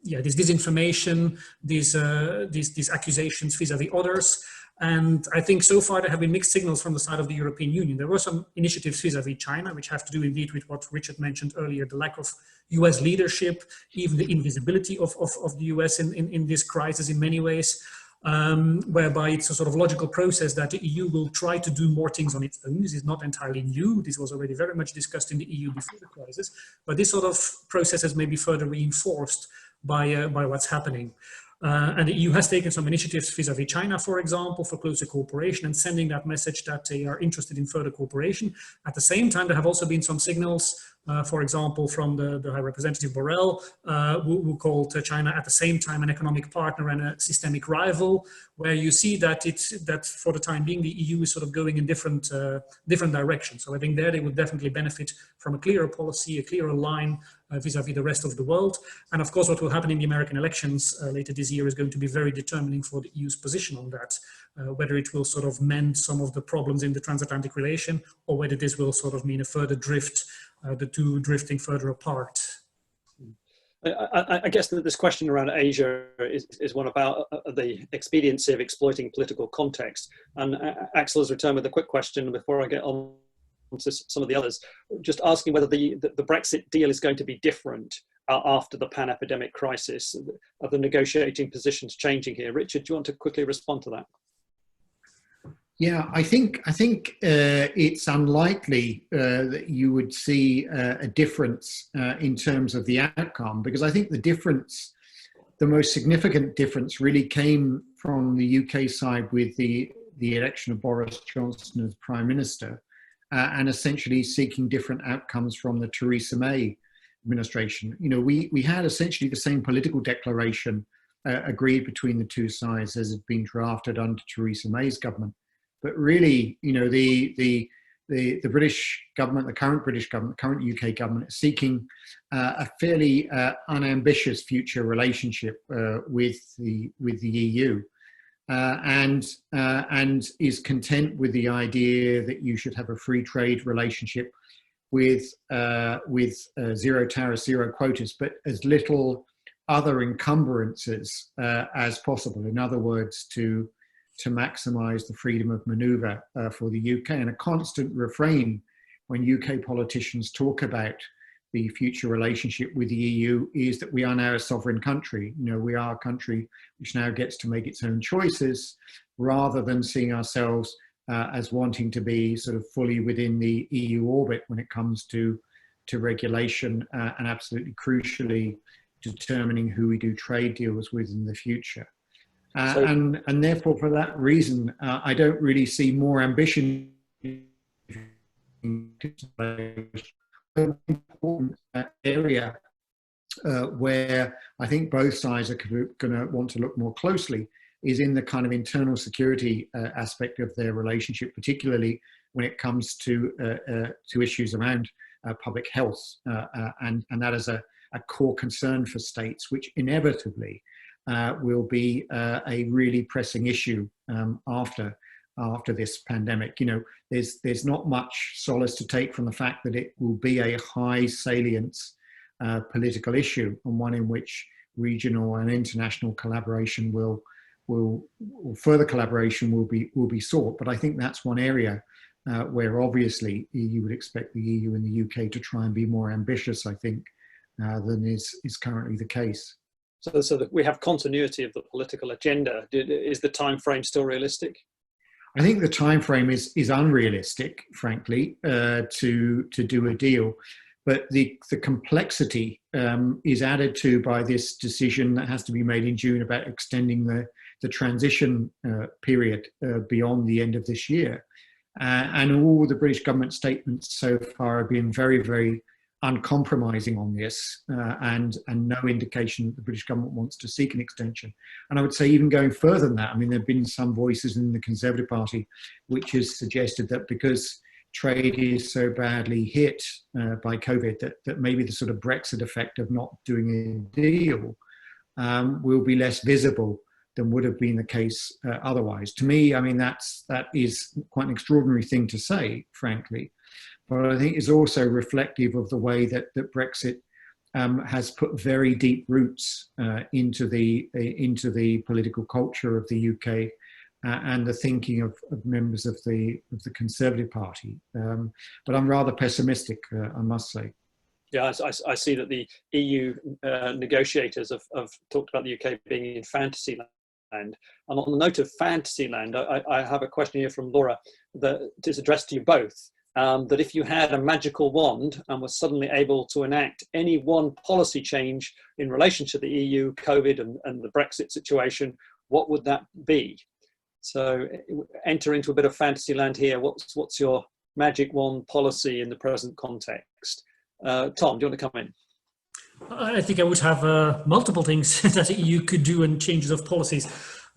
this disinformation, these accusations vis-a-vis others. And I think so far there have been mixed signals from the side of the European Union. There were some initiatives vis-a-vis China, which have to do indeed with what Richard mentioned earlier, the lack of US leadership, even the invisibility of the US in this crisis in many ways, whereby it's a sort of logical process that the EU will try to do more things on its own. This is not entirely new. This was already very much discussed in the EU before the crisis, but this sort of process may be further reinforced by what's happening. And the EU has taken some initiatives vis-a-vis China, for example, for closer cooperation and sending that message that they are interested in further cooperation. At the same time, there have also been some signals for example, from the High Representative Borrell, who called China at the same time an economic partner and a systemic rival, where you see that that for the time being the EU is sort of going in different directions. So I think there they would definitely benefit from a clearer policy, a clearer line vis-a-vis the rest of the world. And of course, what will happen in the American elections later this year is going to be very determining for the EU's position on that, whether it will sort of mend some of the problems in the transatlantic relation, or whether this will sort of mean a further drift, the two drifting further apart. I guess that this question around Asia is one about the expediency of exploiting political context. And Axel has returned with a quick question before I get on to some of the others, just asking whether the Brexit deal is going to be different after the pan-epidemic crisis. Are the negotiating positions changing here? Richard, do you want to quickly respond to that? Yeah, I think it's unlikely that you would see a difference in terms of the outcome, because I think the most significant difference really came from the UK side with the election of Boris Johnson as Prime Minister, and essentially seeking different outcomes from the Theresa May administration. You know, we had essentially the same political declaration agreed between the two sides as had been drafted under Theresa May's government. But really, you know, the British government, the current British government, the current UK government, is seeking a fairly unambitious future relationship with the EU, and is content with the idea that you should have a free trade relationship with zero tariffs, zero quotas, but as little other encumbrances as possible. In other words, to maximise the freedom of manoeuvre for the UK. And a constant refrain when UK politicians talk about the future relationship with the EU is that we are now a sovereign country. You know, we are a country which now gets to make its own choices, rather than seeing ourselves as wanting to be sort of fully within the EU orbit when it comes to regulation and absolutely crucially determining who we do trade deals with in the future. And therefore, for that reason, I don't really see more ambition in an important area where I think both sides are going to want to look more closely is in the kind of internal security aspect of their relationship, particularly when it comes to issues around public health, and that is a core concern for states, which inevitably will be a really pressing issue after this pandemic. You know, there's not much solace to take from the fact that it will be a high salience political issue, and one in which regional and international collaboration will further collaboration will be sought. But I think that's one area where obviously you would expect the EU and the UK to try and be more ambitious, I think, than is currently the case. So that we have continuity of the political agenda. Is the time frame still realistic? I think the time frame is unrealistic, frankly, to do a deal. But the complexity is added to by this decision that has to be made in June about extending the transition period beyond the end of this year. And all the British government statements so far have been very, very uncompromising on this, and no indication that the British government wants to seek an extension. And I would say even going further than that, I mean, there have been some voices in the Conservative Party which has suggested that because trade is so badly hit by COVID, that maybe the sort of Brexit effect of not doing a deal will be less visible than would have been the case otherwise. To me, I mean, that is quite an extraordinary thing to say, frankly. But I think it's also reflective of the way that Brexit has put very deep roots into the political culture of the UK and the thinking of members of the Conservative Party. But I'm rather pessimistic, I must say. Yeah, I see that the EU negotiators have talked about the UK being in fantasy land. And on the note of fantasy land, I have a question here from Laura that is addressed to you both. That if you had a magical wand and were suddenly able to enact any one policy change in relation to the EU, COVID and the Brexit situation, what would that be? So enter into a bit of fantasy land here. What's your magic wand policy in the present context? Tom, do you want to come in? I think I would have multiple things that the EU could do and changes of policies.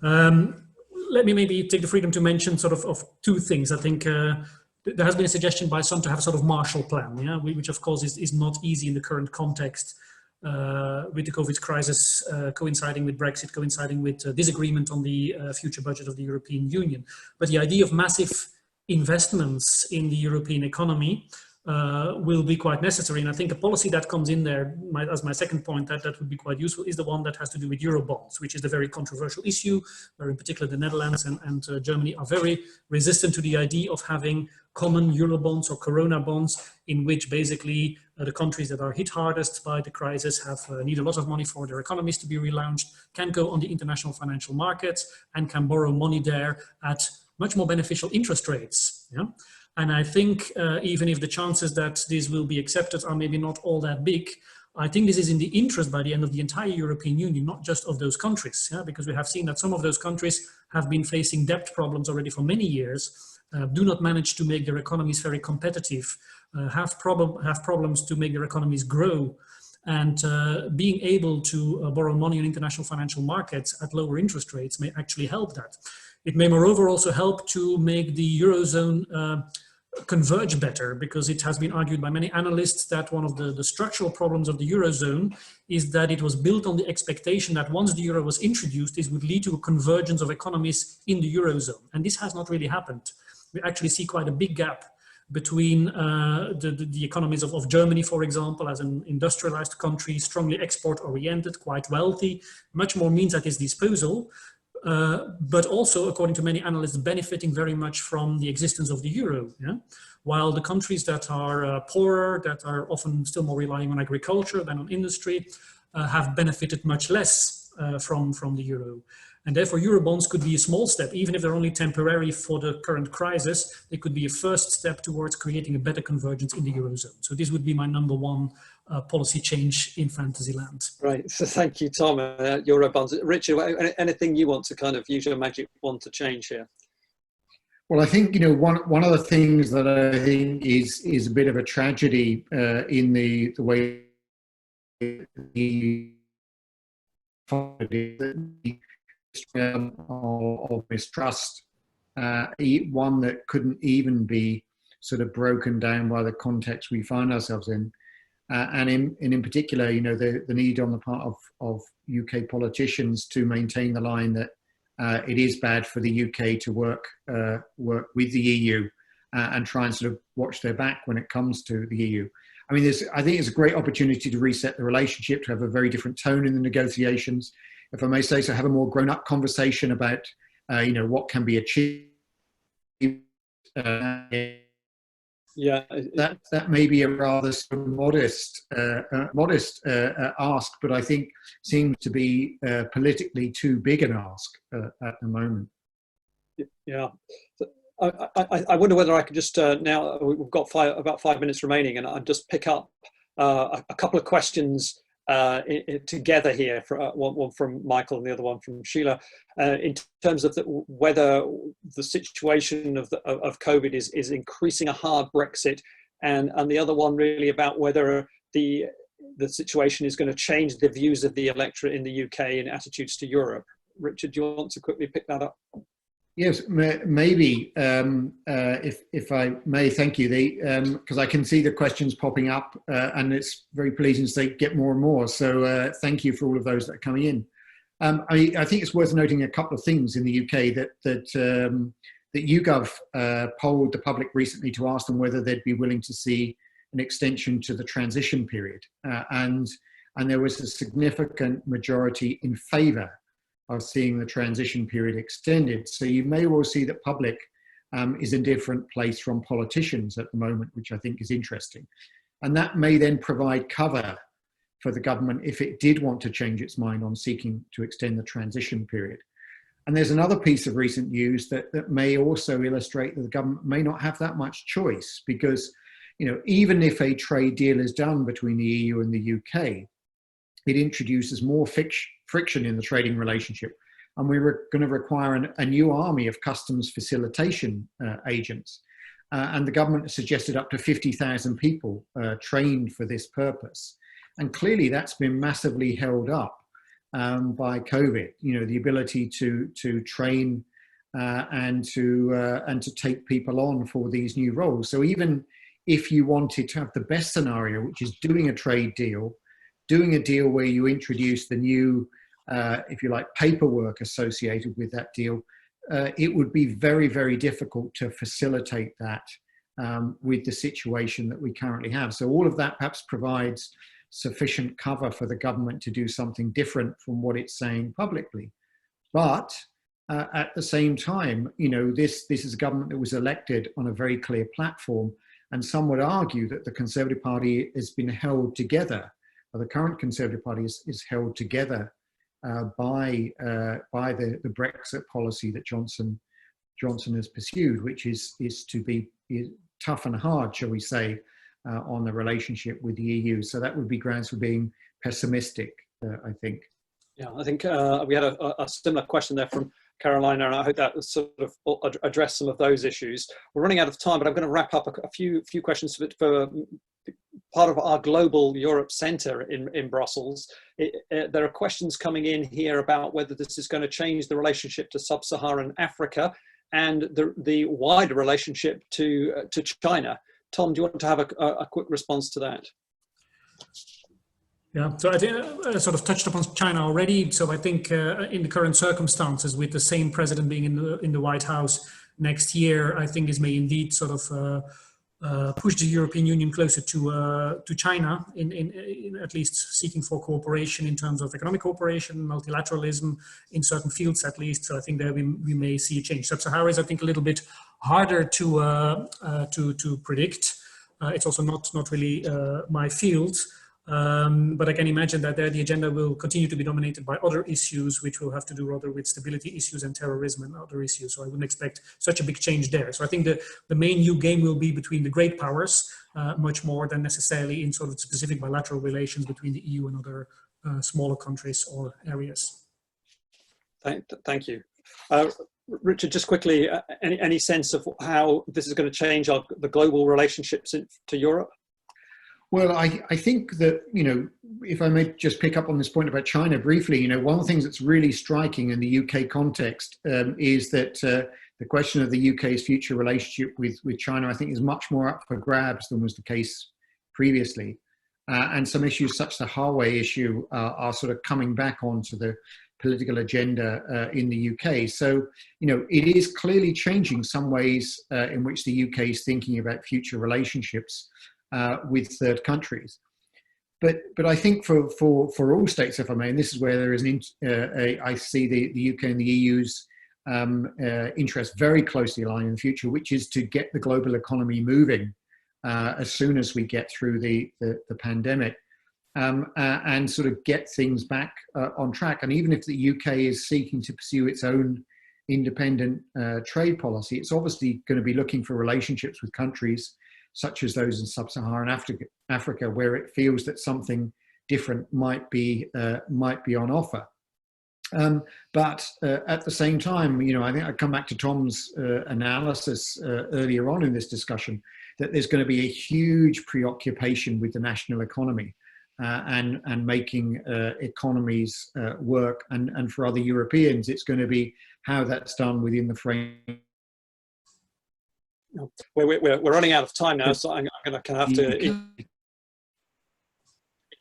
Let me maybe take the freedom to mention sort of two things. I think there has been a suggestion by some to have a sort of Marshall Plan, yeah, which of course is not easy in the current context with the COVID crisis coinciding with Brexit, coinciding with disagreement on the future budget of the European Union. But the idea of massive investments in the European economy will be quite necessary. And I think a policy that comes in there, as my second point, that would be quite useful, is the one that has to do with Eurobonds, which is the very controversial issue, where in particular the Netherlands and Germany are very resistant to the idea of having common Eurobonds or Corona bonds, in which basically the countries that are hit hardest by the crisis need a lot of money for their economies to be relaunched, can go on the international financial markets and can borrow money there at much more beneficial interest rates. Yeah? And I think even if the chances that this will be accepted are maybe not all that big, I think this is in the interest by the end of the entire European Union, not just of those countries, yeah? Because we have seen that some of those countries have been facing debt problems already for many years, do not manage to make their economies very competitive, have problems to make their economies grow, and being able to borrow money in international financial markets at lower interest rates may actually help that. It may moreover also help to make the Eurozone converge better, because it has been argued by many analysts that one of the structural problems of the Eurozone is that it was built on the expectation that once the Euro was introduced, this would lead to a convergence of economies in the Eurozone. And this has not really happened. We actually see quite a big gap between the economies of Germany, for example, as an industrialized country, strongly export-oriented, quite wealthy, much more means at its disposal, but also, according to many analysts, benefiting very much from the existence of the euro. Yeah? While the countries that are poorer, that are often still more relying on agriculture than on industry, have benefited much less from the euro. And therefore, Eurobonds could be a small step, even if they're only temporary for the current crisis. They could be a first step towards creating a better convergence in the Eurozone. So this would be my number one policy change in Fantasyland. Right, so thank you, Tom. Eurobonds. Richard, anything you want to kind of use your magic wand to change here? Well, I think, one of the things that I think is a bit of a tragedy in the way the of mistrust, one that couldn't even be sort of broken down by the context we find ourselves in. And in particular, the need on the part of UK politicians to maintain the line that it is bad for the UK to work with the EU and try and sort of watch their back when it comes to the EU. I mean, I think it's a great opportunity to reset the relationship, to have a very different tone in the negotiations. If I may say so, have a more grown-up conversation about, what can be achieved. Yeah, that may be a rather sort of modest ask, but I think seems to be politically too big an ask at the moment. Yeah, I wonder whether I could just now we've got about 5 minutes remaining, and I'll just pick up a couple of questions together here, one from Michael and the other one from Sheila, in terms of whether the situation of COVID is increasing a hard Brexit, and the other one really about whether the situation is going to change the views of the electorate in the UK and attitudes to Europe. Richard, do you want to quickly pick that up? Yes, maybe, if I may, thank you. Because I can see the questions popping up, and it's very pleasing to get more and more. So thank you for all of those that are coming in. I think it's worth noting a couple of things in the UK that YouGov polled the public recently to ask them whether they'd be willing to see an extension to the transition period, and there was a significant majority in favour of seeing the transition period extended. So you may well see that public is in a different place from politicians at the moment, which I think is interesting. And that may then provide cover for the government if it did want to change its mind on seeking to extend the transition period. And there's another piece of recent news that may also illustrate that the government may not have that much choice, because even if a trade deal is done between the EU and the UK, it introduces more friction in the trading relationship. And we were going to require a new army of customs facilitation agents. and the government has suggested up to 50,000 people trained for this purpose. And clearly that's been massively held up by COVID. You know, the ability to train and to take people on for these new roles. So even if you wanted to have the best scenario, which is doing a trade deal, doing a deal where you introduce the new, if you like, paperwork associated with that deal, it would be very, very difficult to facilitate that with the situation that we currently have. So all of that perhaps provides sufficient cover for the government to do something different from what it's saying publicly. But at the same time, you know, this is a government that was elected on a very clear platform, and some would argue that the Conservative Party has been held together, or the current Conservative Party is held together by the Brexit policy that Johnson has pursued, which is to be tough and hard, shall we say, on the relationship with the EU. So that would be grounds for being pessimistic, I think. Yeah, I think we had a similar question there from Carolina, and I hope that sort of addressed some of those issues. We're running out of time, but I'm going to wrap up a few questions for part of our Global Europe Centre in Brussels. There are questions coming in here about whether this is going to change the relationship to sub-Saharan Africa and the wider relationship to China. Tom, do you want to have a quick response to that? Yeah, so I think I sort of touched upon China already. So I think in the current circumstances, with the same president being in the White House next year, I think this may indeed sort of push the European Union closer to China in at least seeking for cooperation in terms of economic cooperation, multilateralism in certain fields at least. So I think that we may see a change. Sub-Sahara is, I think, a little bit harder to predict. It's also not really my field. But I can imagine that there the agenda will continue to be dominated by other issues, which will have to do rather with stability issues and terrorism and other issues. So I wouldn't expect such a big change there. So I think the main new game will be between the great powers, much more than necessarily in sort of specific bilateral relations between the EU and other smaller countries or areas. Thank you. Richard, just quickly, any sense of how this is going to change the global relationships to Europe? Well, I think that, you know, if I may just pick up on this point about China briefly, you know, one of the things that's really striking in the UK context is that the question of the UK's future relationship with China, I think, is much more up for grabs than was the case previously. And some issues such as the Huawei issue are sort of coming back onto the political agenda in the UK. So, you know, it is clearly changing some ways in which the UK is thinking about future relationships with third countries. But I think for all states, if I may, and this is where there is I see the UK and the EU's interests very closely aligned in the future, which is to get the global economy moving as soon as we get through the pandemic and sort of get things back on track. And even if the UK is seeking to pursue its own independent trade policy, it's obviously going to be looking for relationships with countries such as those in sub-Saharan Africa, where it feels that something different might be on offer. But at the same time, you know, I think I come back to Tom's analysis earlier on in this discussion, that there's going to be a huge preoccupation with the national economy and making economies work. And for other Europeans, it's going to be how that's done within the frame. We're running out of time now, so I'm going to have to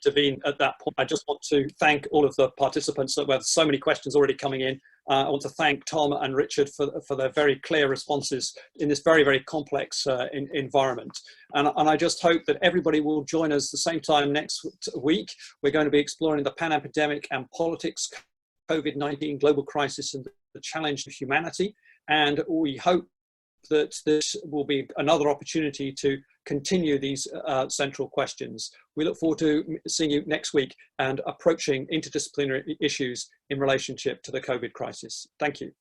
intervene at that point. I just want to thank all of the participants. There were so many questions already coming in. I want to thank Tom and Richard for their very clear responses in this very, very complex environment. And I just hope that everybody will join us the same time next week. We're going to be exploring the pan-epidemic and politics, COVID-19 global crisis and the challenge to humanity. And we hope that this will be another opportunity to continue these central questions. We look forward to seeing you next week and approaching interdisciplinary issues in relationship to the COVID crisis. Thank you.